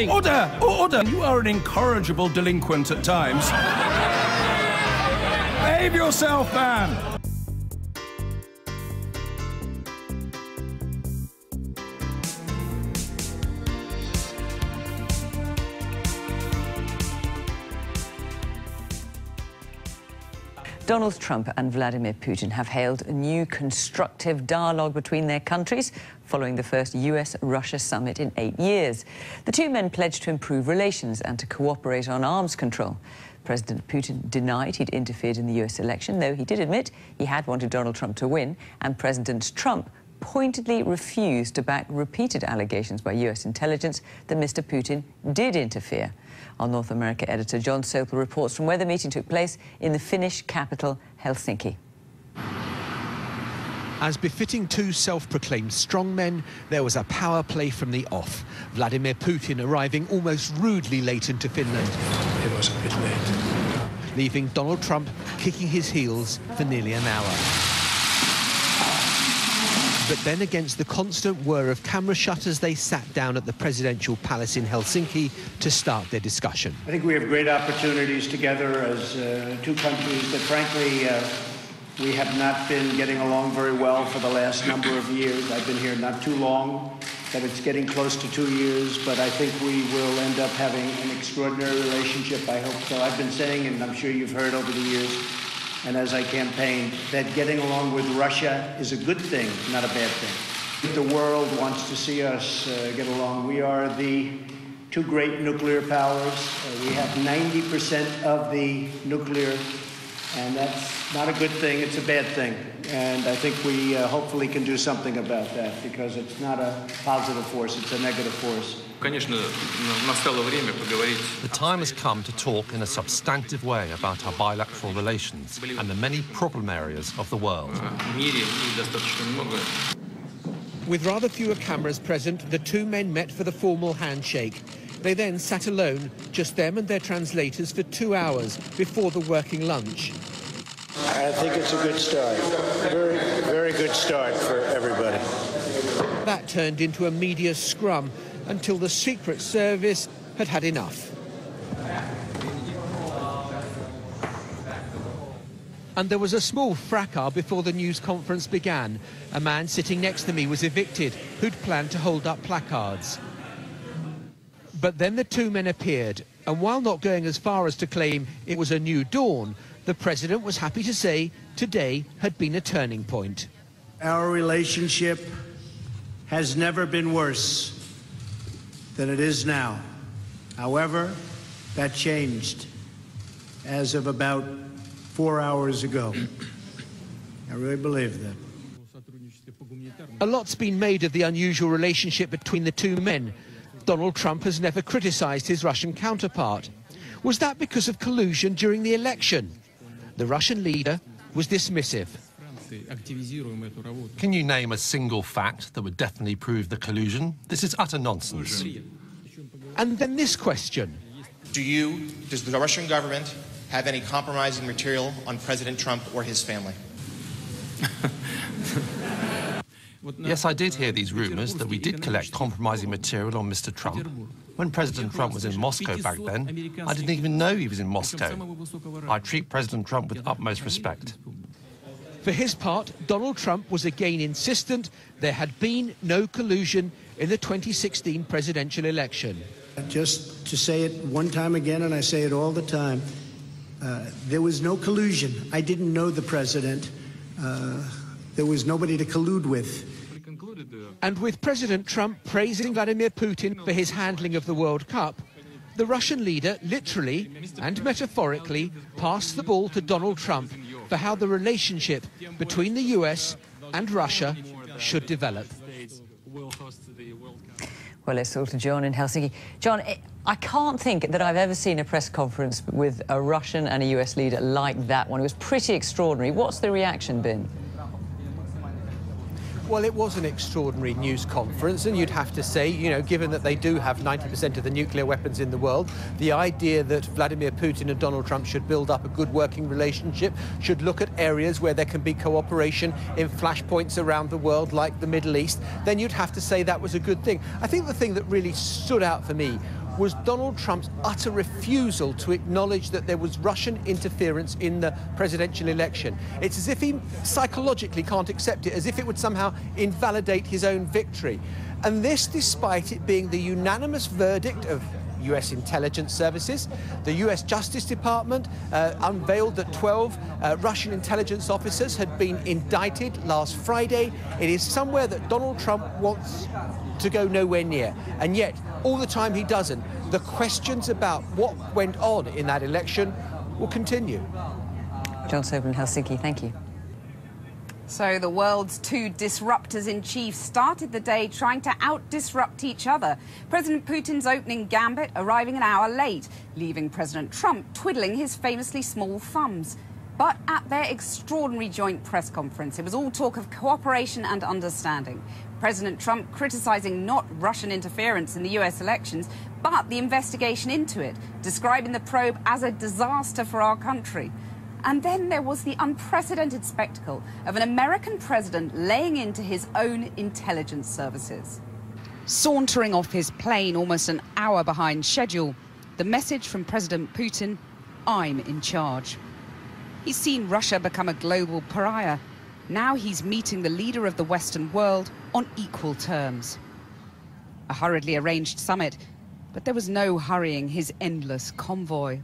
Order! Order! You are an incorrigible delinquent at times. Behave yourself, man! Donald Trump and Vladimir Putin have hailed a new constructive dialogue between their countries following the first US-Russia summit in 8 years. The two men pledged to improve relations and to cooperate on arms control. President Putin denied he'd interfered in the US election, though he did admit he had wanted Donald Trump to win, and President Trump pointedly refused to back repeated allegations by US intelligence that Mr. Putin did interfere. Our North America editor John Sopel reports from where the meeting took place in the Finnish capital, Helsinki. As befitting two self-proclaimed strongmen, there was a power play from the off. Vladimir Putin arriving almost rudely late into Finland. It was a bit late. Leaving Donald Trump kicking his heels for nearly an hour. But then, against the constant whir of camera shutters, they sat down at the presidential palace in Helsinki to start their discussion. I think we have great opportunities together as two countries that, frankly, we have not been getting along very well for the last number of years. I've been here not too long, but it's getting close to 2 years. But I think we will end up having an extraordinary relationship. I hope so. I've been saying, and I'm sure you've heard over the years, and as I campaigned, that getting along with Russia is a good thing, not a bad thing. The world wants to see us get along. We are the two great nuclear powers. We have 90% of the nuclear, and that's not a good thing, it's a bad thing. And I think we hopefully can do something about that, because it's not a positive force, it's a negative force. The time has come to talk in a substantive way about our bilateral relations and the many problem areas of the world. With rather fewer cameras present, the two men met for the formal handshake. They then sat alone, just them and their translators, for 2 hours before the working lunch. I think it's a good start. Very, very good start for everybody. That turned into a media scrum until the Secret Service had had enough. And there was a small fracas before the news conference began. A man sitting next to me was evicted, who'd planned to hold up placards. But then the two men appeared, and while not going as far as to claim it was a new dawn, the president was happy to say today had been a turning point. Our relationship has never been worse than it is now. However, that changed as of about 4 hours ago. I really believe that. A lot's been made of the unusual relationship between the two men. Donald Trump has never criticized his Russian counterpart. Was that because of collusion during the election? The Russian leader was dismissive. Can you name a single fact that would definitely prove the collusion? This is utter nonsense. And then this question. Does the Russian government have any compromising material on President Trump or his family? Yes, I did hear these rumours that we did collect compromising material on Mr. Trump. When President Trump was in Moscow back then, I didn't even know he was in Moscow. I treat President Trump with utmost respect. For his part, Donald Trump was again insistent there had been no collusion in the 2016 presidential election. Just to say it one time again, and I say it all the time, there was no collusion. I didn't know the president. There was nobody to collude with. And with President Trump praising Vladimir Putin for his handling of the World Cup, the Russian leader literally and metaphorically passed the ball to Donald Trump for how the relationship between the US and Russia should develop. Well, let's talk to John in Helsinki. John, I can't think that I've ever seen a press conference with a Russian and a US leader like that one. It was pretty extraordinary. What's the reaction been? Well, it was an extraordinary news conference, and you'd have to say, you know, given that they do have 90% of the nuclear weapons in the world, the idea that Vladimir Putin and Donald Trump should build up a good working relationship, should look at areas where there can be cooperation in flashpoints around the world like the Middle East, then you'd have to say that was a good thing. I think the thing that really stood out for me was Donald Trump's utter refusal to acknowledge that there was Russian interference in the presidential election. It's as if he psychologically can't accept it, as if it would somehow invalidate his own victory. And this despite it being the unanimous verdict of US intelligence services. The US Justice Department unveiled that 12 Russian intelligence officers had been indicted last Friday. It is somewhere that Donald Trump wants to go nowhere near. And yet, all the time he doesn't. The questions about what went on in that election will continue. John Sobel in Helsinki, thank you. So the world's two disruptors-in-chief started the day trying to out-disrupt each other. President Putin's opening gambit arriving an hour late, leaving President Trump twiddling his famously small thumbs. But at their extraordinary joint press conference, it was all talk of cooperation and understanding. President Trump criticising not Russian interference in the US elections, but the investigation into it, describing the probe as a disaster for our country. And then there was the unprecedented spectacle of an American president laying into his own intelligence services. Sauntering off his plane almost an hour behind schedule, the message from President Putin, I'm in charge. He's seen Russia become a global pariah. Now he's meeting the leader of the Western world on equal terms. A hurriedly arranged summit, but there was no hurrying his endless convoy.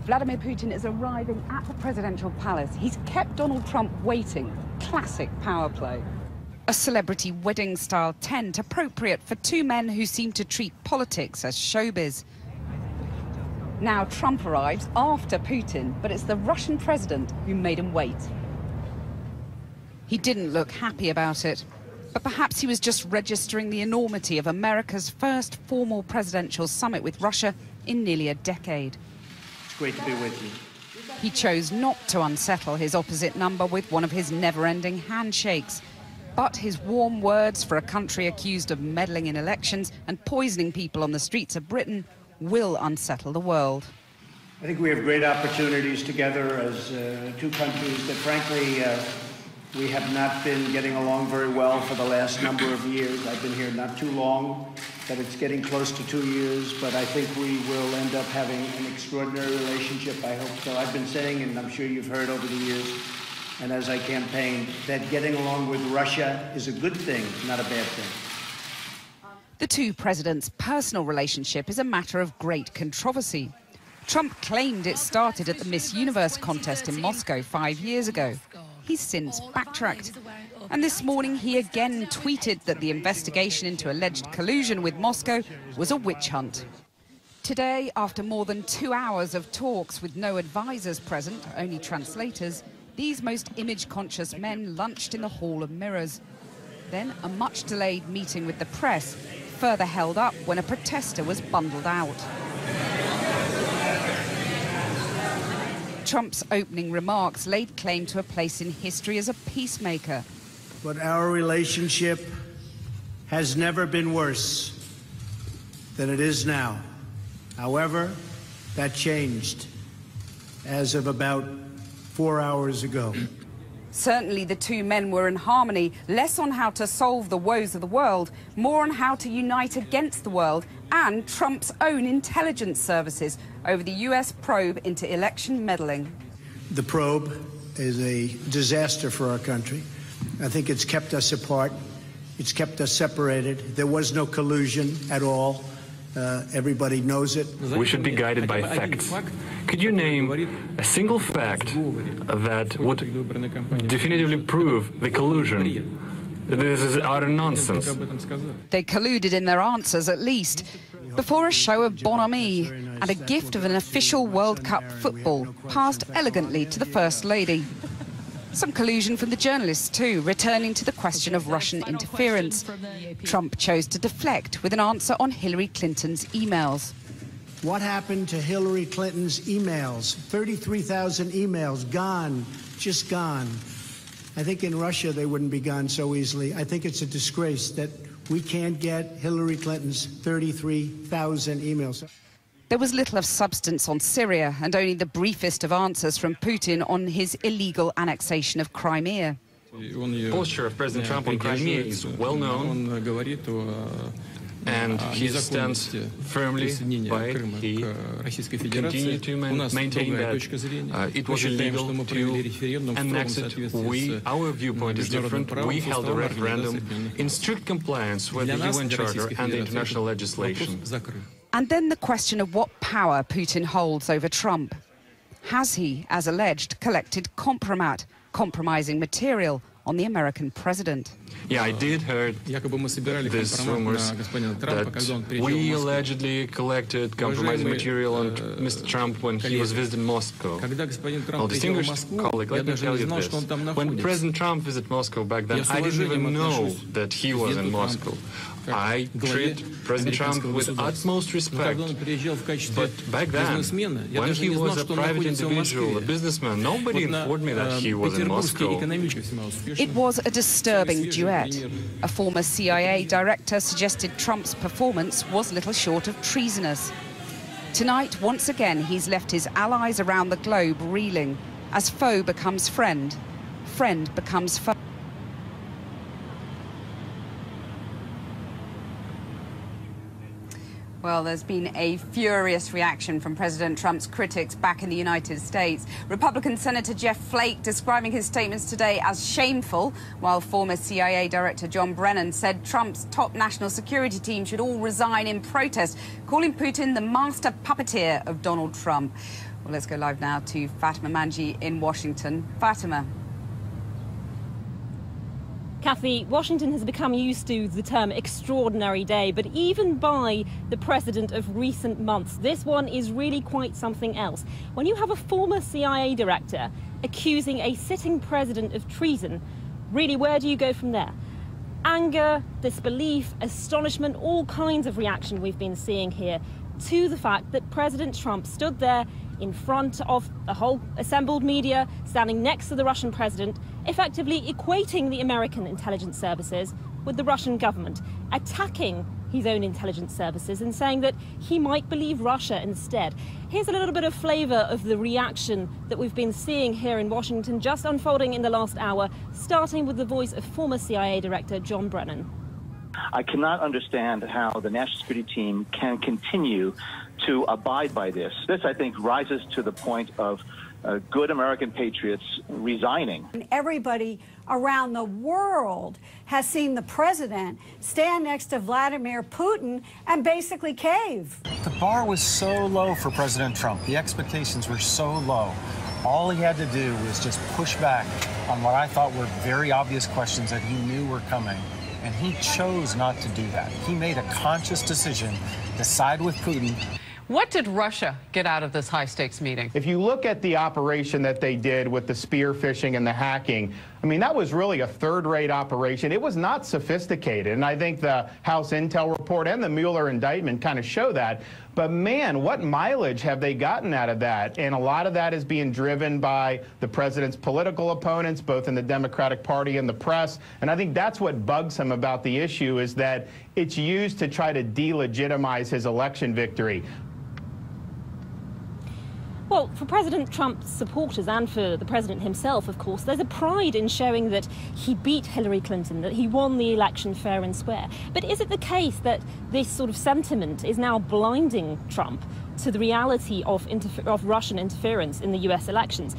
Vladimir Putin is arriving at the presidential palace. He's kept Donald Trump waiting. Classic power play. A celebrity wedding-style tent appropriate for two men who seem to treat politics as showbiz. Now Trump arrives after Putin, but it's the Russian president who made him wait. He didn't look happy about it, but perhaps he was just registering the enormity of America's first formal presidential summit with Russia in nearly a decade. Great to be with you. He chose not to unsettle his opposite number with one of his never-ending handshakes. But his warm words for a country accused of meddling in elections and poisoning people on the streets of Britain will unsettle the world. I think we have great opportunities together as two countries that, frankly, we have not been getting along very well for the last number of years. I've been here not too long, but it's getting close to 2 years, but I think we will end up having an extraordinary relationship, I hope so. I've been saying, and I'm sure you've heard over the years, and as I campaigned, that getting along with Russia is a good thing, not a bad thing. The two presidents' personal relationship is a matter of great controversy. Trump claimed it started at the Miss Universe contest in Moscow 5 years ago. He's since backtracked. And this morning he again tweeted that the investigation into alleged collusion with Moscow was a witch hunt. Today, after more than 2 hours of talks with no advisors present, only translators, these most image-conscious men lunched in the Hall of Mirrors. Then a much-delayed meeting with the press, further held up when a protester was bundled out. Trump's opening remarks laid claim to a place in history as a peacemaker. But our relationship has never been worse than it is now. However, that changed as of about 4 hours ago. Certainly the two men were in harmony, less on how to solve the woes of the world, more on how to unite against the world and Trump's own intelligence services over the US probe into election meddling. The probe is a disaster for our country. I think it's kept us apart. It's kept us separated. There was no collusion at all. Everybody knows it. We should be guided by facts. Could you name a single fact that would definitively prove the collusion? This is utter nonsense. They colluded in their answers, at least, before a show of bonhomie and a gift of an official World Cup football passed elegantly to the First Lady. Some collusion from the journalists, too, returning to the question of Russian interference. Trump chose to deflect with an answer on Hillary Clinton's emails. What happened to Hillary Clinton's emails? 33,000 emails, gone, just gone. I think in Russia they wouldn't be gone so easily. I think it's a disgrace that we can't get Hillary Clinton's 33,000 emails. There was little of substance on Syria and only the briefest of answers from Putin on his illegal annexation of Crimea. The posture of President Trump on Crimea is well known. and he stands firmly by it. He continued to maintain that it was illegal to annex it. Our viewpoint is different. We held a referendum in strict compliance with the UN Charter and the international legislation. And then the question of what power Putin holds over Trump. Has he, as alleged, collected compromising material on the American president? Yeah, I did heard these rumors that we allegedly collected compromising material on Mr. Trump when he was visiting Moscow. Well, distinguished colleague, let me tell you this. When President Trump visited Moscow back then, I didn't even know that he was in Moscow. I treat President Trump with utmost respect, but back then, when he was a private individual, a businessman, nobody informed me that he was in Moscow. It was a disturbing duet. A former CIA director suggested Trump's performance was little short of treasonous. Tonight, once again, he's left his allies around the globe reeling as foe becomes friend, friend becomes foe. Well, there's been a furious reaction from President Trump's critics back in the United States. Republican Senator Jeff Flake describing his statements today as shameful, while former CIA Director John Brennan said Trump's top national security team should all resign in protest, calling Putin the master puppeteer of Donald Trump. Well, let's go live now to Fatima Manji in Washington. Fatima. Kathy, Washington has become used to the term extraordinary day, but even by the president of recent months, this one is really quite something else. When you have a former CIA director accusing a sitting president of treason, really, where do you go from there? Anger, disbelief, astonishment, all kinds of reaction we've been seeing here to the fact that President Trump stood there in front of the whole assembled media, standing next to the Russian president, effectively equating the American intelligence services with the Russian government, attacking his own intelligence services and saying that he might believe Russia instead. Here's a little bit of flavour of the reaction that we've been seeing here in Washington, just unfolding in the last hour, starting with the voice of former CIA Director John Brennan. I cannot understand how the national security team can continue to abide by this. This, I think, rises to the point of good American patriots resigning. Everybody around the world has seen the president stand next to Vladimir Putin and basically cave. The bar was so low for President Trump. The expectations were so low. All he had to do was just push back on what I thought were very obvious questions that he knew were coming. And he chose not to do that. He made a conscious decision to side with Putin. What did Russia get out of this high-stakes meeting? If you look at the operation that they did with the spear phishing and the hacking, I mean, that was really a third-rate operation. It was not sophisticated, and I think the House Intel report and the Mueller indictment kind of show that. But, man, what mileage have they gotten out of that? And a lot of that is being driven by the president's political opponents, both in the Democratic Party and the press. And I think that's what bugs him about the issue, is that it's used to try to delegitimize his election victory. Well, for President Trump's supporters and for the president himself, of course, there's a pride in showing that he beat Hillary Clinton, that he won the election fair and square. But is it the case that this sort of sentiment is now blinding Trump to the reality of Russian interference in the US elections?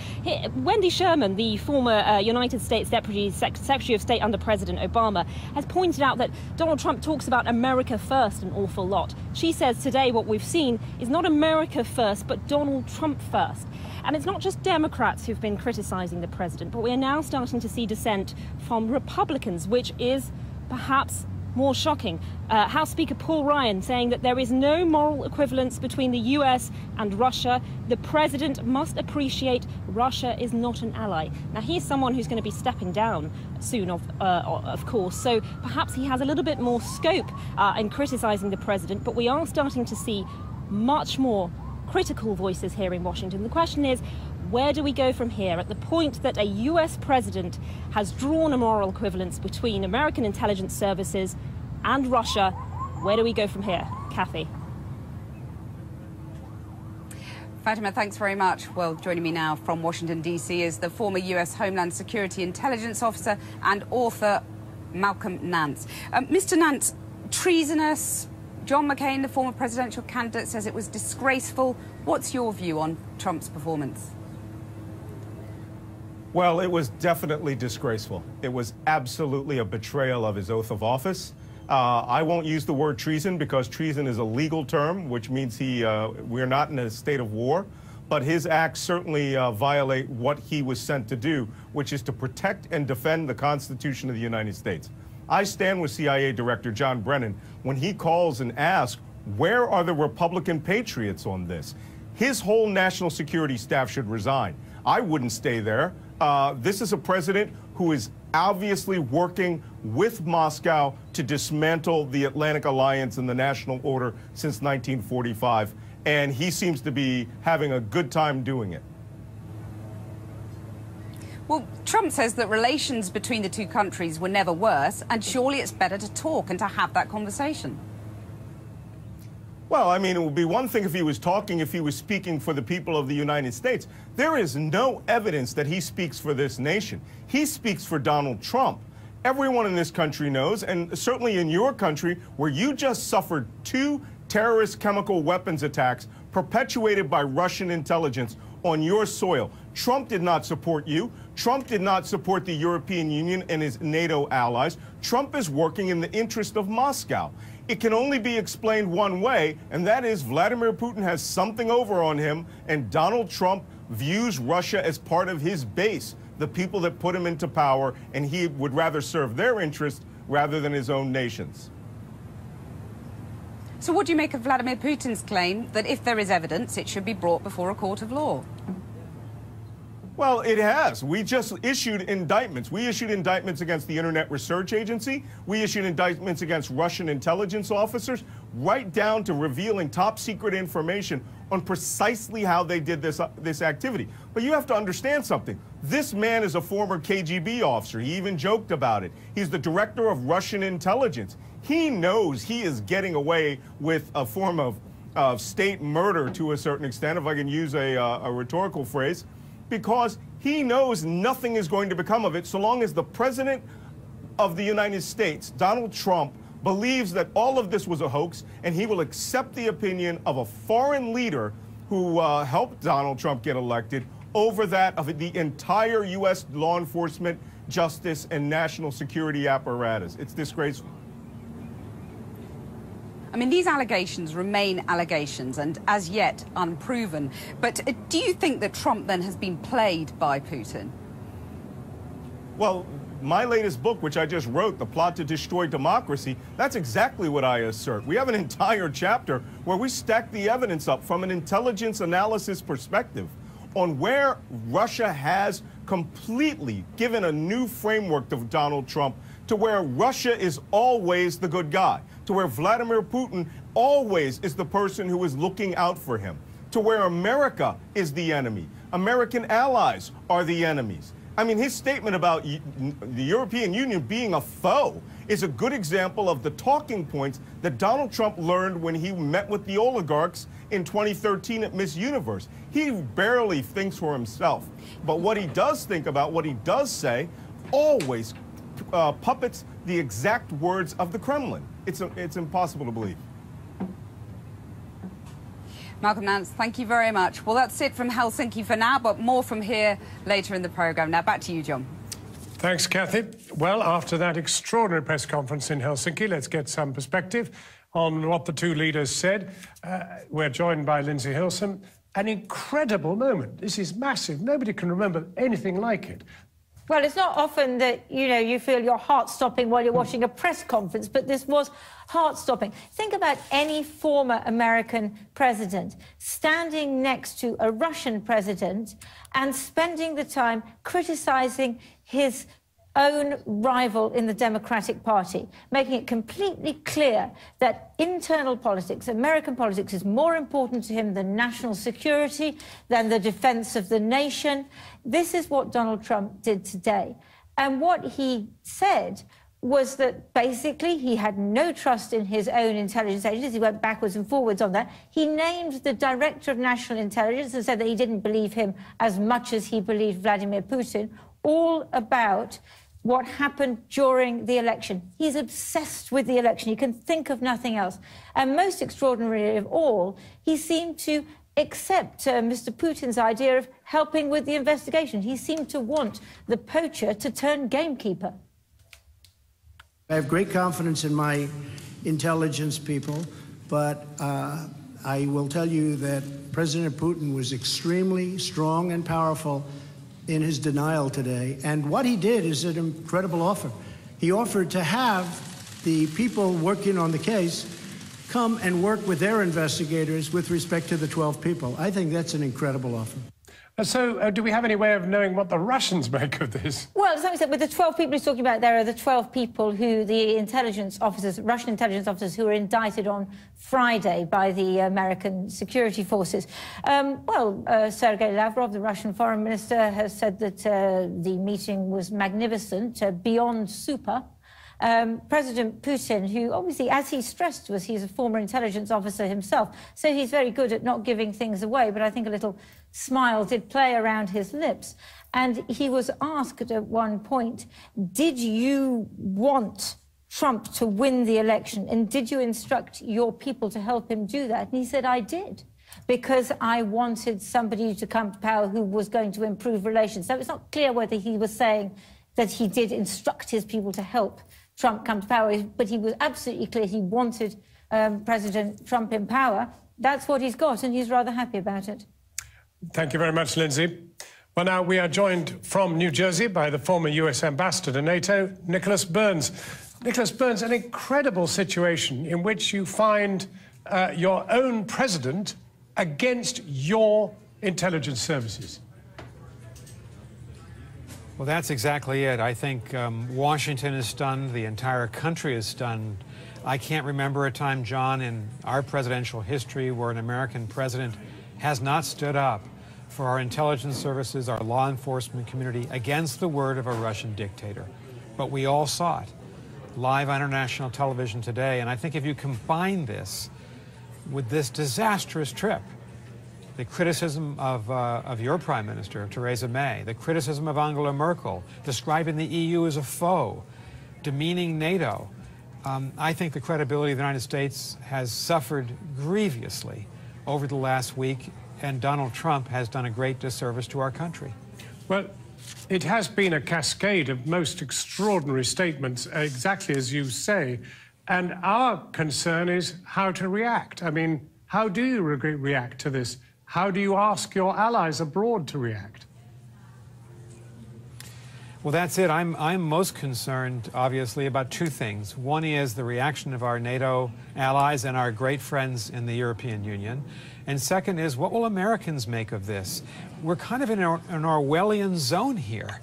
Wendy Sherman, the former United States Deputy Secretary of State under President Obama, has pointed out that Donald Trump talks about America first an awful lot. She says today what we've seen is not America first, but Donald Trump first. And it's not just Democrats who've been criticizing the president, but we are now starting to see dissent from Republicans, which is perhaps more shocking. House Speaker Paul Ryan saying that there is no moral equivalence between the US and Russia. The president must appreciate Russia is not an ally. Now, he's someone who's going to be stepping down soon, of course, so perhaps he has a little bit more scope in criticizing the president, but we are starting to see much more critical voices here in Washington. The question is, where do we go from here? At the point that a US president has drawn a moral equivalence between American intelligence services and Russia, where do we go from here? Kathy. Fatima, thanks very much. Well, joining me now from Washington, D.C. is the former US Homeland Security Intelligence Officer and author Malcolm Nance. Mr. Nance, treasonous, John McCain, the former presidential candidate, says it was disgraceful. What's your view on Trump's performance? Well, it was definitely disgraceful. It was absolutely a betrayal of his oath of office. I won't use the word treason because treason is a legal term, which means we're not in a state of war. But his acts certainly violate what he was sent to do, which is to protect and defend the Constitution of the United States. I stand with CIA Director John Brennan when he calls and asks, where are the Republican patriots on this? His whole national security staff should resign. I wouldn't stay there. This is a president who is obviously working with Moscow to dismantle the Atlantic Alliance and the national order since 1945. And he seems to be having a good time doing it. Well, Trump says that relations between the two countries were never worse, and surely it's better to talk and to have that conversation. Well, I mean, it would be one thing if he was talking, if he was speaking for the people of the United States. There is no evidence that he speaks for this nation. He speaks for Donald Trump. Everyone in this country knows, and certainly in your country, where you just suffered 2 terrorist chemical weapons attacks perpetuated by Russian intelligence on your soil. Trump did not support you. Trump did not support the European Union and his NATO allies. Trump is working in the interest of Moscow. It can only be explained one way, and that is Vladimir Putin has something over on him, and Donald Trump views Russia as part of his base, the people that put him into power, and he would rather serve their interests rather than his own nation's. So what do you make of Vladimir Putin's claim that if there is evidence, it should be brought before a court of law? Well, it has. We just issued indictments. We issued indictments against the Internet Research Agency. We issued indictments against Russian intelligence officers, right down to revealing top secret information on precisely how they did this activity. But you have to understand something. This man is a former KGB officer. He even joked about it. He's the director of Russian intelligence. He knows he is getting away with a form of state murder to a certain extent, if I can use a rhetorical phrase, because he knows nothing is going to become of it so long as the President of the United States, Donald Trump, believes that all of this was a hoax, and he will accept the opinion of a foreign leader who helped Donald Trump get elected over that of the entire U.S. law enforcement, justice, and national security apparatus. It's disgraceful. I mean, these allegations remain allegations and as yet unproven. But do you think that Trump then has been played by Putin? Well, my latest book, which I just wrote, The Plot to Destroy Democracy, that's exactly what I assert. We have an entire chapter where we stack the evidence up from an intelligence analysis perspective on where Russia has completely given a new framework to Donald Trump, to where Russia is always the good guy, to where Vladimir Putin always is the person who is looking out for him, to where America is the enemy. American allies are the enemies. I mean, his statement about the European Union being a foe is a good example of the talking points that Donald Trump learned when he met with the oligarchs in 2013 at Miss Universe. He barely thinks for himself, but what he does think about, what he does say, always puppets the exact words of the Kremlin. It's impossible to believe. Malcolm Nance, thank you very much. Well, that's it from Helsinki for now, but more from here later in the programme. Now, back to you, John. Thanks, Kathy. Well, after that extraordinary press conference in Helsinki, let's get some perspective on what the two leaders said. We're joined by Lindsay Hilson. An incredible moment. This is massive. Nobody can remember anything like it. Well, it's not often that, you feel your heart stopping while you're watching a press conference, but this was heart-stopping. Think about any former American president standing next to a Russian president and spending the time criticizing his own rival in the Democratic Party, making it completely clear that internal politics, American politics, is more important to him than national security, than the defense of the nation. This is what Donald Trump did today. And what he said was that basically he had no trust in his own intelligence agencies. He went backwards and forwards on that. He named the director of national intelligence and said that he didn't believe him as much as he believed Vladimir Putin, all about what happened during the election. He's obsessed with the election. He can think of nothing else. And most extraordinary of all, he seemed to accept Mr. Putin's idea of helping with the investigation. He seemed to want the poacher to turn gamekeeper. I have great confidence in my intelligence people, but I will tell you that President Putin was extremely strong and powerful in his denial today. And what he did is an incredible offer. He offered to have the people working on the case come and work with their investigators with respect to the 12 people. I think that's an incredible offer. So do we have any way of knowing what the Russians make of this? Well, as I said, with the 12 people he's talking about, there are the 12 people who the intelligence officers, Russian intelligence officers, who were indicted on Friday by the American security forces. Sergei Lavrov, the Russian foreign minister, has said that the meeting was magnificent, beyond super. President Putin, who obviously, as he stressed to us, he's a former intelligence officer himself, so he's very good at not giving things away, but I think a little smile did play around his lips. And he was asked at one point, did you want Trump to win the election, and did you instruct your people to help him do that? And he said, I did, because I wanted somebody to come to power who was going to improve relations. So it's not clear whether he was saying that he did instruct his people to help Trump come to power, but he was absolutely clear he wanted President Trump in power. That's what he's got, and he's rather happy about it. Thank you very much, Lindsay. Well, now we are joined from New Jersey by the former US ambassador to NATO, Nicholas Burns. Nicholas Burns, an incredible situation in which you find your own president against your intelligence services. Well, that's exactly it. I think Washington is stunned. The entire country is stunned. I can't remember a time, John, in our presidential history where an American president has not stood up for our intelligence services, our law enforcement community, against the word of a Russian dictator. But we all saw it live on international television today. And I think if you combine this with this disastrous trip, the criticism of your Prime Minister, Theresa May, the criticism of Angela Merkel, describing the EU as a foe, demeaning NATO, I think the credibility of the United States has suffered grievously over the last week, and Donald Trump has done a great disservice to our country. Well, it has been a cascade of most extraordinary statements, exactly as you say, and our concern is how to react. I mean, how do you react to this? How do you ask your allies abroad to react? Well, that's it. I'm most concerned, obviously, about two things. One is the reaction of our NATO allies and our great friends in the European Union. And second is, what will Americans make of this? We're kind of in an Orwellian zone here.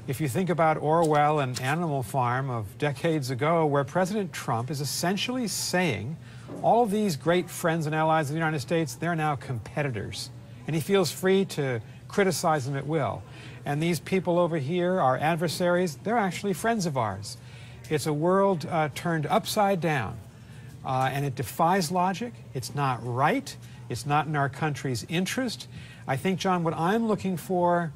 If you think about Orwell and Animal Farm of decades ago, where President Trump is essentially saying all of these great friends and allies of the United States, they're now competitors. And he feels free to criticize them at will. And these people over here, our adversaries, they're actually friends of ours. It's a world turned upside down. And it defies logic. It's not right. It's not in our country's interest. I think, John, what I'm looking for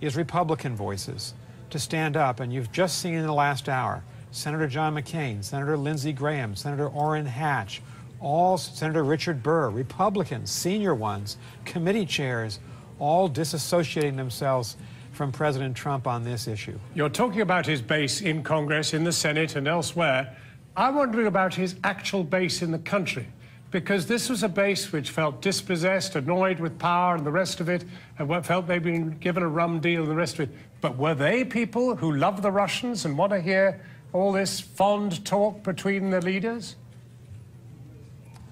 is Republican voices to stand up. And you've just seen in the last hour, Senator John McCain, Senator Lindsey Graham, Senator Orrin Hatch, Senator Richard Burr, Republicans, senior ones, committee chairs, all disassociating themselves from President Trump on this issue. You're talking about his base in Congress, in the Senate and elsewhere. I'm wondering about his actual base in the country, because this was a base which felt dispossessed, annoyed with power and the rest of it, and felt they'd been given a rum deal and the rest of it. But were they people who love the Russians and want to hear all this fond talk between the leaders?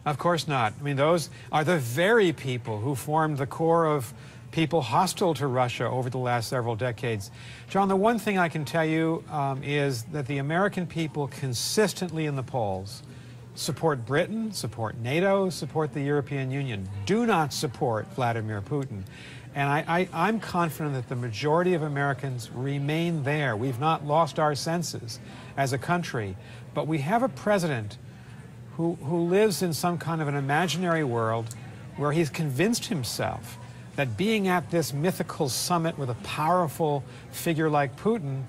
Of course not. I mean, those are the very people who formed the core of people hostile to Russia over the last several decades. John, the one thing I can tell you is that the American people consistently in the polls support Britain, support NATO, support the European Union, do not support Vladimir Putin. And I'm confident that the majority of Americans remain there. We've not lost our senses as a country, but we have a president who lives in some kind of an imaginary world where he's convinced himself that being at this mythical summit with a powerful figure like Putin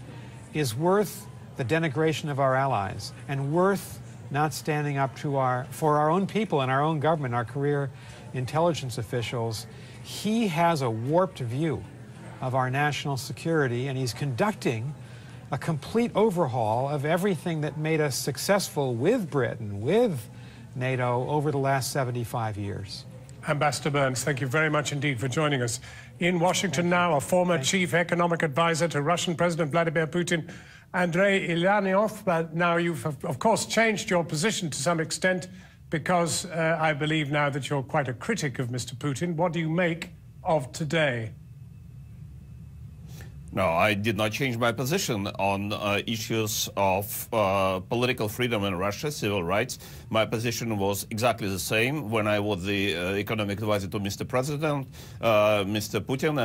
is worth the denigration of our allies and worth not standing up to for our own people and our own government, our career intelligence officials. He has a warped view of our national security, and he's conducting a complete overhaul of everything that made us successful with Britain, with NATO, over the last 75 years. Ambassador Burns, thank you very much indeed for joining us. In Washington now, a former chief economic advisor to Russian President Vladimir Putin, Andrei Ilyaniov. But now you've, of course, changed your position to some extent because I believe now that you're quite a critic of Mr. Putin. What do you make of today? No, I did not change my position on issues of political freedom in Russia, civil rights. My position was exactly the same when I was the economic advisor to Mr. President, Mr. Putin,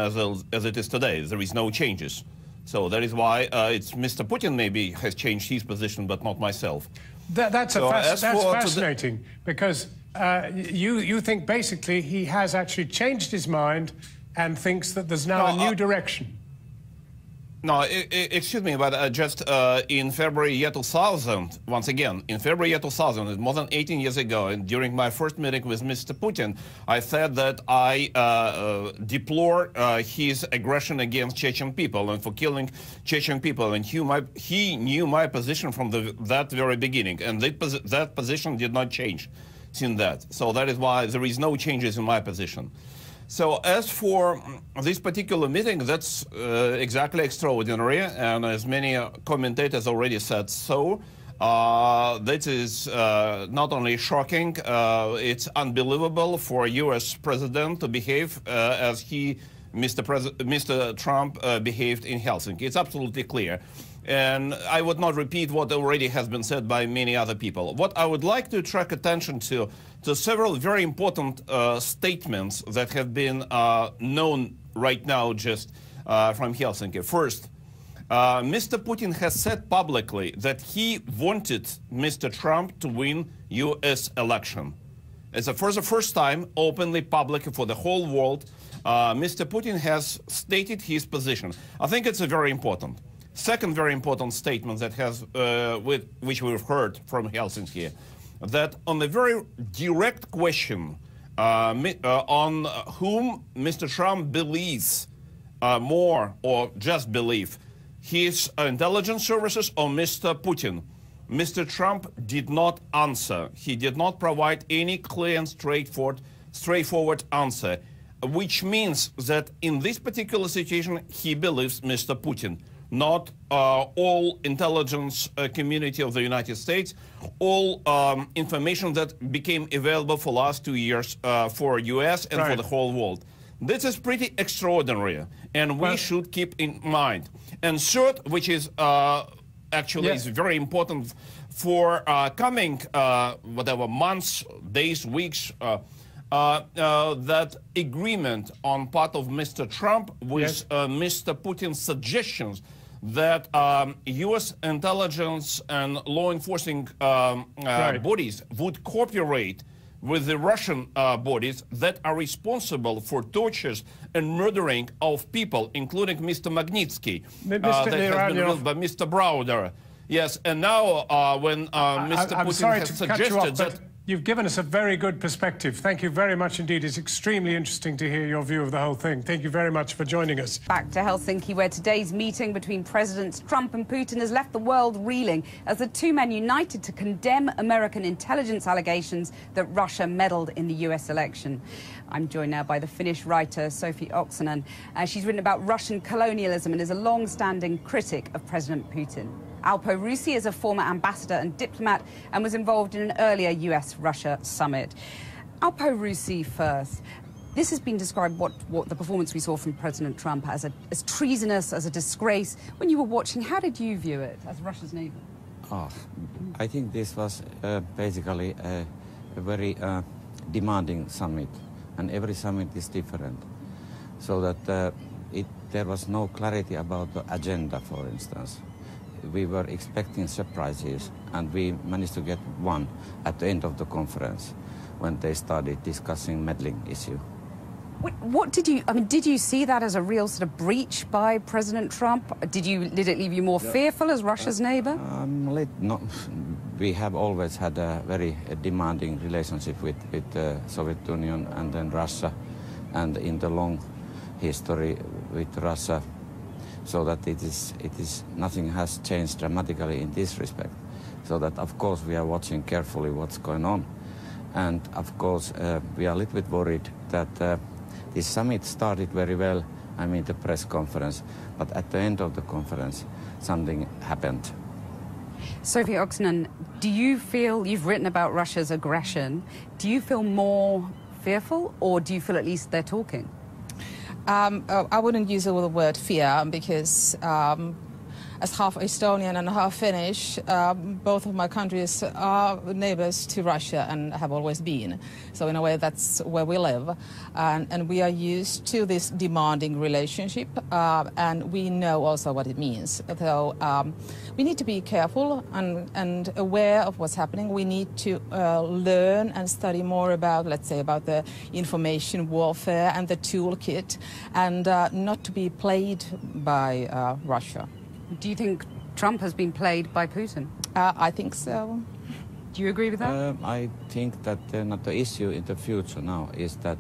as it is today. There is no changes. So that is why it's Mr. Putin maybe has changed his position, but not myself. That's fascinating, because you think basically he has actually changed his mind and thinks that there's now a new direction. No, excuse me, but just in February 2000, once again, in February 2000, more than 18 years ago, and during my first meeting with Mr. Putin, I said that I deplore his aggression against Chechen people and for killing Chechen people, and he knew my position from that very beginning, and that position did not change since that. So that is why there is no changes in my position. So as for this particular meeting, that's exactly extraordinary, and as many commentators already said so, that is not only shocking, it's unbelievable for a U.S. president to behave as Mr. Trump behaved in Helsinki. It's absolutely clear. And I would not repeat what already has been said by many other people. What I would like to attract attention to several very important statements that have been known right now just from Helsinki. First, Mr. Putin has said publicly that he wanted Mr. Trump to win U.S. election. It's for the first time, openly, publicly, for the whole world, Mr. Putin has stated his position. I think it's very important. Second very important statement that has, which we've heard from Helsinki, that on the very direct question on whom Mr. Trump believes more or just believe, his intelligence services or Mr. Putin, Mr. Trump did not answer. He did not provide any clear and straightforward answer, which means that in this particular situation, he believes Mr. Putin. Not all intelligence community of the United States, all information that became available for the last 2 years for U.S. and for the whole world. This is pretty extraordinary, and we should keep in mind. And third, which is actually is very important for coming whatever months, days, weeks, that agreement on part of Mr. Trump with Mr. Putin's suggestions that U.S. intelligence and law enforcing bodies would cooperate with the Russian bodies that are responsible for tortures and murdering of people, including Mr. Magnitsky, that has been revealed by Mr. Browder. Yes, and now when Mr. Putin has suggested that... You've given us a very good perspective. Thank you very much indeed. It's extremely interesting to hear your view of the whole thing. Thank you very much for joining us. Back to Helsinki, where today's meeting between Presidents Trump and Putin has left the world reeling as the two men united to condemn American intelligence allegations that Russia meddled in the US election. I'm joined now by the Finnish writer Sophie Oksanen. She's written about Russian colonialism and is a long-standing critic of President Putin. Alpo Rusi is a former ambassador and diplomat and was involved in an earlier US-Russia summit. Alpo Rusi first. This has been described, what the performance we saw from President Trump as treasonous, as a disgrace. When you were watching, how did you view it as Russia's neighbor? I think this was basically a very demanding summit, and every summit is different. So that there was no clarity about the agenda, for instance. We were expecting surprises, and we managed to get one at the end of the conference when they started discussing meddling issue. What did you, I mean, did you see that as a real sort of breach by President Trump? Did it leave you more fearful as Russia's neighbor? We have always had a very demanding relationship with the Soviet Union and then Russia, and in the long history with Russia, so that it is nothing has changed dramatically in this respect. So that of course we are watching carefully what's going on, and of course we are a little bit worried that this summit started very well, I mean the press conference, but at the end of the conference something happened. Sophie Oksanen, do you feel, you've written about Russia's aggression, do you feel more fearful, or do you feel at least they're talking? I wouldn't use the word fear, because as half Estonian and half Finnish, both of my countries are neighbors to Russia and have always been. So in a way that's where we live. And we are used to this demanding relationship, and we know also what it means. So we need to be careful and aware of what's happening. We need to learn and study more about, let's say, about the information warfare and the toolkit, and not to be played by Russia. Do you think Trump has been played by Putin? I think so. Do you agree with that? I think that not the issue in the future now is that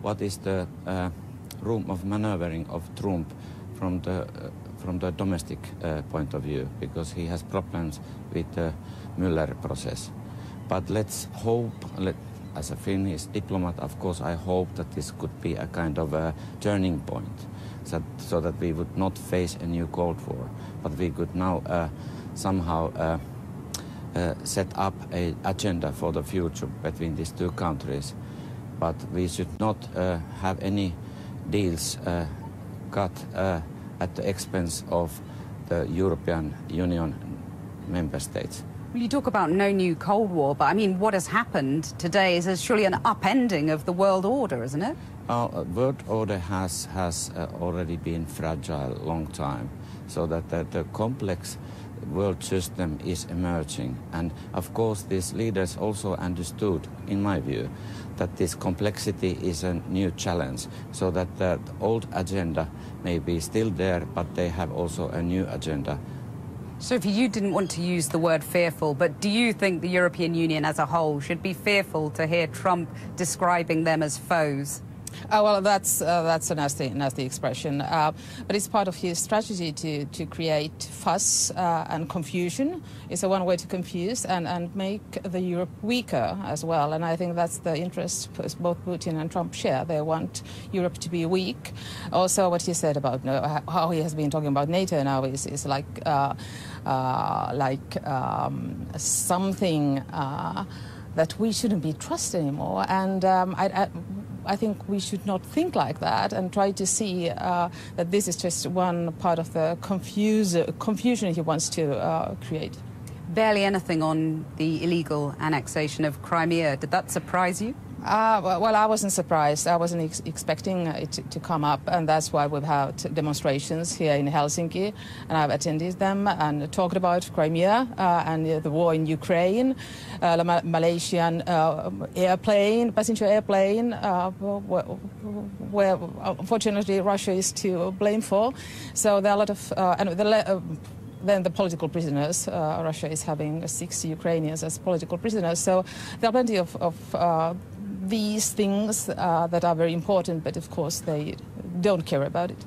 what is the room of maneuvering of Trump from the domestic point of view, because he has problems with the Mueller process. But let's hope, as a Finnish diplomat, of course, I hope that this could be a kind of a turning point, so that we would not face a new Cold War, but we could now somehow set up an agenda for the future between these two countries. But we should not have any deals cut at the expense of the European Union member states. Well, you talk about no new Cold War, but I mean, what has happened today is surely an upending of the world order, isn't it? World order has already been fragile a long time, so that the complex world system is emerging. And of course these leaders also understood, in my view, that this complexity is a new challenge, so that the old agenda may be still there, but they have also a new agenda. Sophie, you didn't want to use the word fearful, but do you think the European Union as a whole should be fearful to hear Trump describing them as foes? Well, that's a nasty expression, but it's part of his strategy to create fuss and confusion. It's a one way to confuse and make the Europe weaker as well, and I think that's the interest both Putin and Trump share. They want Europe to be weak. Also, what he said about how he has been talking about NATO now is like something that we shouldn't be trusted anymore, and I think we should not think like that and try to see that this is just one part of the confusion he wants to create. Barely anything on the illegal annexation of Crimea. Did that surprise you? Well, I wasn't surprised. I wasn't expecting it to come up, and that's why we've had demonstrations here in Helsinki, and I've attended them and talked about Crimea and the war in Ukraine, the Malaysian passenger airplane, where unfortunately Russia is to blame for. So there are a lot of then the political prisoners. Russia is having 60 Ukrainians as political prisoners. So there are plenty of these things that are very important, but of course they don't care about it.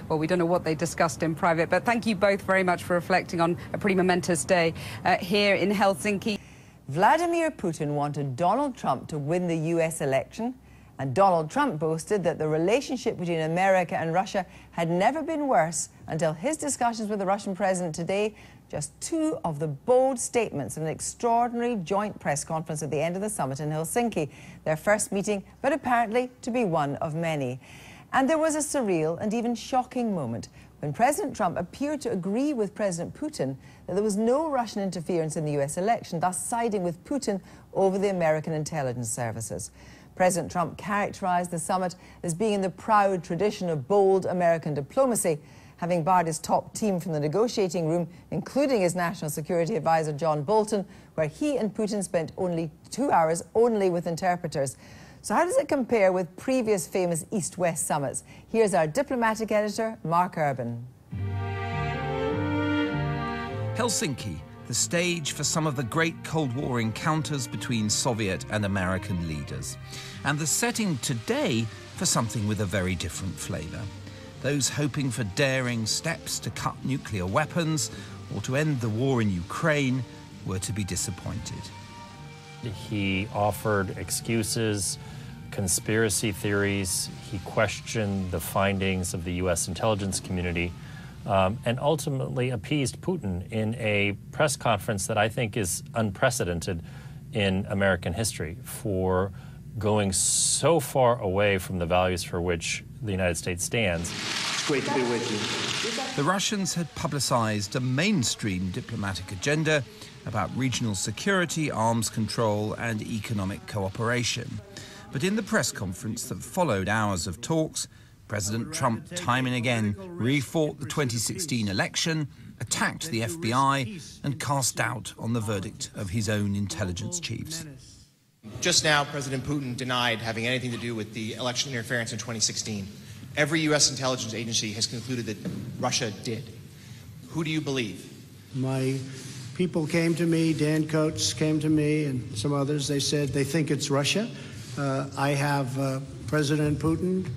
Well, we don't know what they discussed in private, but thank you both very much for reflecting on a pretty momentous day here in Helsinki. Vladimir Putin wanted Donald Trump to win the US election, and Donald Trump boasted that the relationship between America and Russia had never been worse until his discussions with the Russian president today. Just two of the bold statements in an extraordinary joint press conference at the end of the summit in Helsinki. Their first meeting, but apparently to be one of many. And there was a surreal and even shocking moment when President Trump appeared to agree with President Putin that there was no Russian interference in the US election, thus siding with Putin over the American intelligence services. President Trump characterized the summit as being in the proud tradition of bold American diplomacy, having barred his top team from the negotiating room, including his national security advisor John Bolton, where he and Putin spent only 2 hours only with interpreters. So how does it compare with previous famous East-West summits? Here's our diplomatic editor, Mark Urban. Helsinki, the stage for some of the great Cold War encounters between Soviet and American leaders. And the setting today for something with a very different flavour. Those hoping for daring steps to cut nuclear weapons or to end the war in Ukraine were to be disappointed. He offered excuses, conspiracy theories. He questioned the findings of the U.S. intelligence community, and ultimately appeased Putin in a press conference that I think is unprecedented in American history for going so far away from the values for which the United States stands. It's great to be with you. The Russians had publicized a mainstream diplomatic agenda about regional security, arms control, and economic cooperation. But in the press conference that followed hours of talks, President Trump time and again refought the 2016 election, attacked the FBI, and cast doubt on the verdict of his own intelligence chiefs. Just now, President Putin denied having anything to do with the election interference in 2016. Every U.S. intelligence agency has concluded that Russia did. Who do you believe? My people came to me, Dan Coates came to me, and some others. They said they think it's Russia. I have President Putin.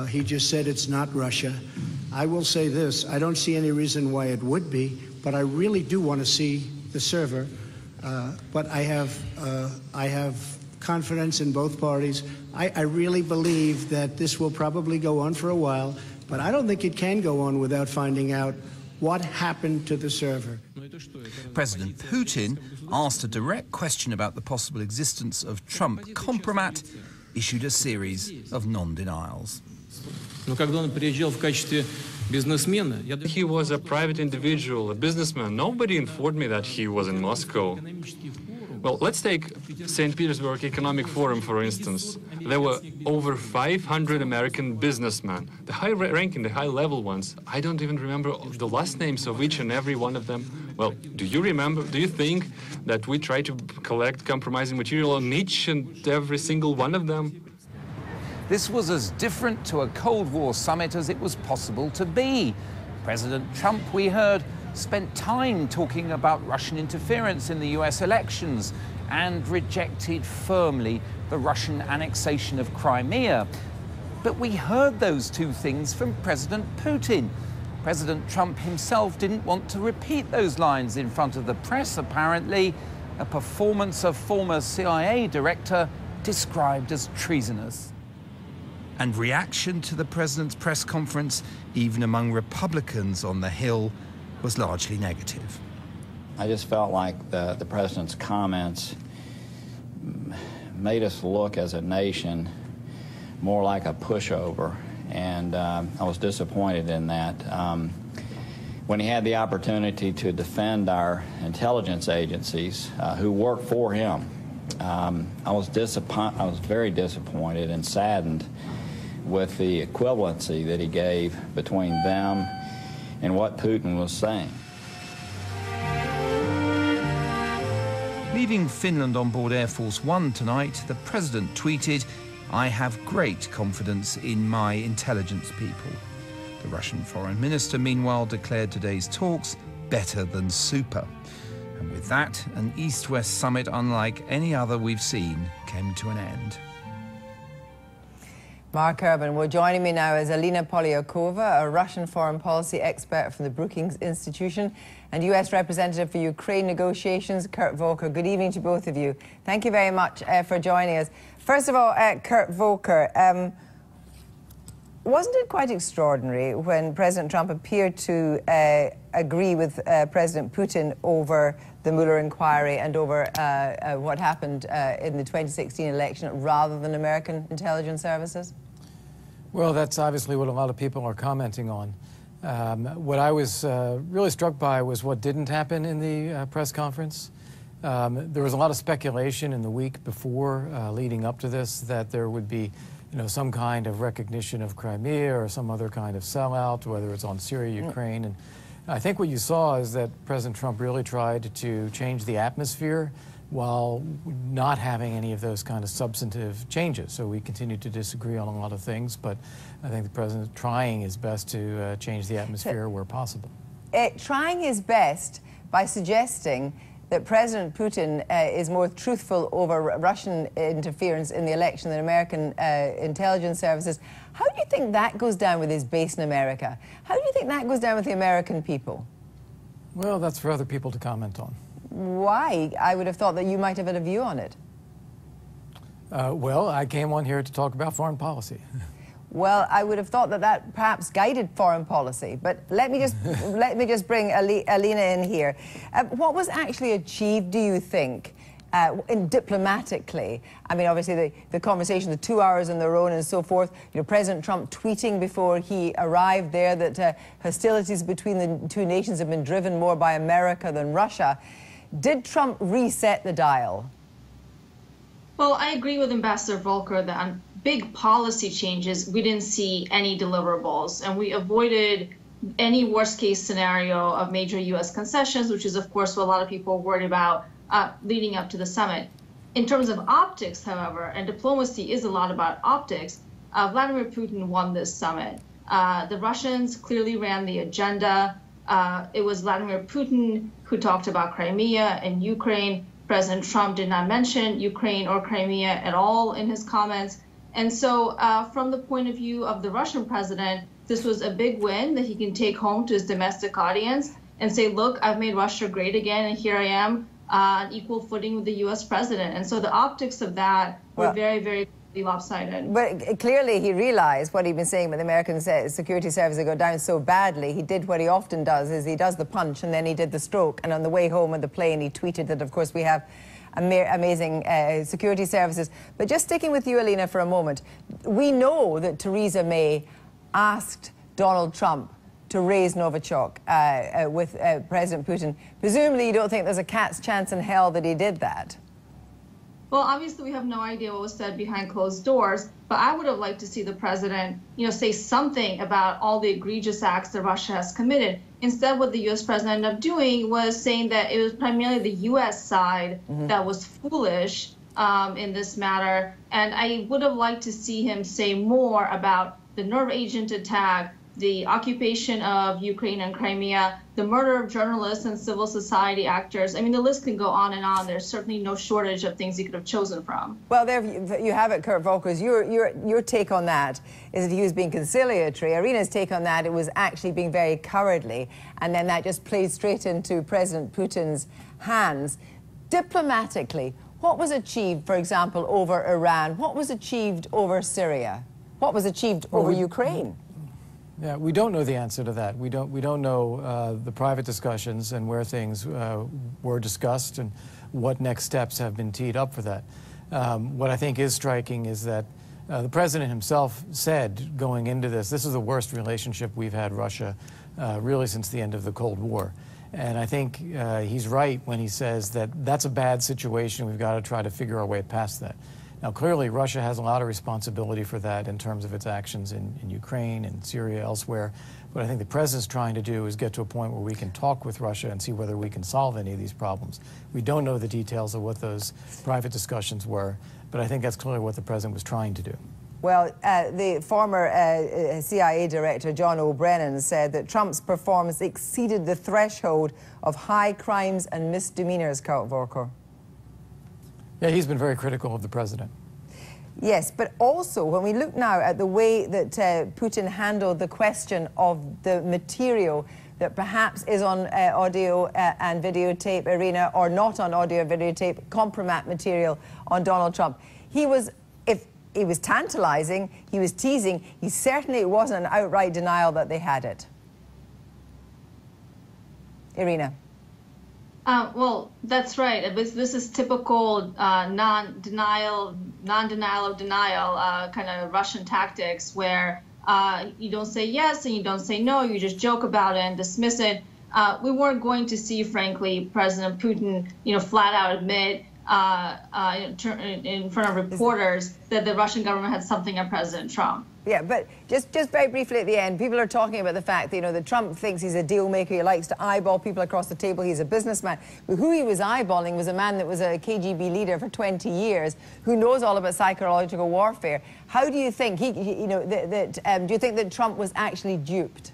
He just said it's not Russia. I will say this, I don't see any reason why it would be, but I really do want to see the server. But I have confidence in both parties. I really believe that this will probably go on for a while, but I don't think it can go on without finding out what happened to the server. President Putin, asked a direct question about the possible existence of Trump compromat, issued a series of non-denials. He was a private individual, a businessman. Nobody informed me that he was in Moscow. Well, let's take St. Petersburg Economic Forum, for instance. There were over 500 American businessmen, the high-ranking, the high-level ones. I don't even remember the last names of each and every one of them. Well, do you remember, do you think that we try to collect compromising material on each and every single one of them? This was as different to a Cold War summit as it was possible to be. President Trump, we heard, spent time talking about Russian interference in the US elections and rejected firmly the Russian annexation of Crimea. But we heard those two things from President Putin. President Trump himself didn't want to repeat those lines in front of the press, apparently, a performance of former CIA director described as treasonous. And reaction to the president's press conference, even among Republicans on the Hill, was largely negative. I just felt like the president's comments made us look as a nation more like a pushover, and I was disappointed in that. When he had the opportunity to defend our intelligence agencies who work for him, I was very disappointed and saddened with the equivalency that he gave between them and what Putin was saying. Leaving Finland on board Air Force One tonight, the president tweeted, "I have great confidence in my intelligence people." The Russian foreign minister, meanwhile, declared today's talks better than super. And with that, an East-West summit unlike any other we've seen came to an end. Mark Urban. Well, joining me now is Alina Polyakova, a Russian foreign policy expert from the Brookings Institution, and U.S. representative for Ukraine negotiations, Kurt Volker. Good evening to both of you. Thank you very much for joining us. First of all, Kurt Volker, wasn't it quite extraordinary when President Trump appeared to agree with President Putin over the Mueller inquiry and over what happened in the 2016 election rather than American intelligence services? Well, that's obviously what a lot of people are commenting on. What I was really struck by was what didn't happen in the press conference. There was a lot of speculation in the week before, leading up to this, that there would be some kind of recognition of Crimea or some other kind of sellout, whether it's on Syria, Ukraine. And I think what you saw is that President Trump really tried to change the atmosphere while not having any of those kind of substantive changes. So we continue to disagree on a lot of things, but I think the president is trying his best to change the atmosphere where possible. Trying his best by suggesting that President Putin is more truthful over Russian interference in the election than American intelligence services. How do you think that goes down with his base in America? How do you think that goes down with the American people? Well, that's for other people to comment on. Why? I would have thought that you might have had a view on it. Well, I came on here to talk about foreign policy. Well, I would have thought that that perhaps guided foreign policy. But let me just bring Alina in here. What was actually achieved, do you think, diplomatically? I mean, obviously the conversation, the 2 hours in the Rhone and so forth. You know, President Trump tweeting before he arrived there that hostilities between the two nations have been driven more by America than Russia. Did Trump reset the dial? Well, I agree with Ambassador Volker that on big policy changes, we didn't see any deliverables, and we avoided any worst-case scenario of major U.S. concessions, which is, of course, what a lot of people were worried about leading up to the summit. In terms of optics, however, and diplomacy is a lot about optics, Vladimir Putin won this summit. The Russians clearly ran the agenda. It was Vladimir Putin who talked about Crimea and Ukraine. President Trump did not mention Ukraine or Crimea at all in his comments. And so from the point of view of the Russian president, this was a big win that he can take home to his domestic audience and say, look, I've made Russia great again, and here I am on equal footing with the U.S. president. And so the optics of that were very, very lopsided. But clearly he realized what he'd been saying, but the American security services go down so badly. He did what he often does, is he does the punch and then he did the stroke. And on the way home on the plane, he tweeted that, of course, we have amazing security services. But just sticking with you, Alina, for a moment, we know that Theresa May asked Donald Trump to raise Novichok with President Putin. Presumably you don't think there's a cat's chance in hell that he did that? Well, obviously, we have no idea what was said behind closed doors, but I would have liked to see the president, say something about all the egregious acts that Russia has committed. Instead, what the U.S. president ended up doing was saying that it was primarily the U.S. side that was foolish in this matter. And I would have liked to see him say more about the nerve agent attack, the occupation of Ukraine and Crimea, the murder of journalists and civil society actors. I mean, the list can go on and on. There's certainly no shortage of things he could have chosen from. Well, there you have it, Kurt Volkers. Your take on that is that he was being conciliatory. Irina's take on that, it was actually being very cowardly. And then that just played straight into President Putin's hands. Diplomatically, what was achieved, for example, over Iran? What was achieved over Syria? What was achieved over Ukraine? Yeah, we don't know the answer to that. We don't know the private discussions and where things were discussed and what next steps have been teed up for that. What I think is striking is that the president himself said going into this is the worst relationship we've had Russia really since the end of the Cold War. And I think he's right when he says that that's a bad situation. We've got to try to figure our way past that. Now, clearly, Russia has a lot of responsibility for that in terms of its actions in Ukraine and Syria, elsewhere. What I think the president's trying to do is get to a point where we can talk with Russia and see whether we can solve any of these problems. We don't know the details of what those private discussions were, but I think that's clearly what the president was trying to do. Well, the former CIA director, John O'Brien, said that Trump's performance exceeded the threshold of high crimes and misdemeanors, Kurt Volker. Yeah, he's been very critical of the president. Yes, but also when we look now at the way that Putin handled the question of the material that perhaps is on audio and videotape, Irina, or not on audio and videotape, compromat material on Donald Trump. He was, if he was tantalizing, he was teasing, he certainly wasn't an outright denial that they had it. Irina. Well, that's right. This is typical non-denial of denial kind of Russian tactics, where you don't say yes and you don't say no, you just joke about it and dismiss it. We weren't going to see, frankly, President Putin, flat out admit in front of reporters that the Russian government had something on President Trump. Yeah, but just very briefly at the end, people are talking about the fact that, you know, that Trump thinks he's a deal maker. He likes to eyeball people across the table. He's a businessman. But who he was eyeballing was a man that was a KGB leader for 20 years, who knows all about psychological warfare. How do you think do you think that Trump was actually duped?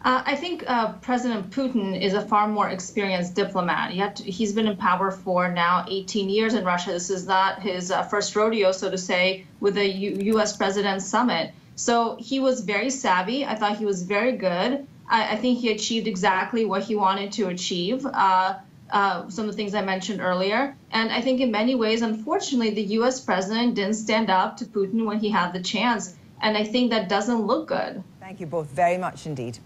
I think President Putin is a far more experienced diplomat. He's been in power for now 18 years in Russia. This is not his first rodeo, so to say, with the U.S. President's Summit. So he was very savvy. I thought he was very good. I think he achieved exactly what he wanted to achieve, some of the things I mentioned earlier. And I think in many ways, unfortunately, the U.S. President didn't stand up to Putin when he had the chance. And I think that doesn't look good. Thank you both very much indeed.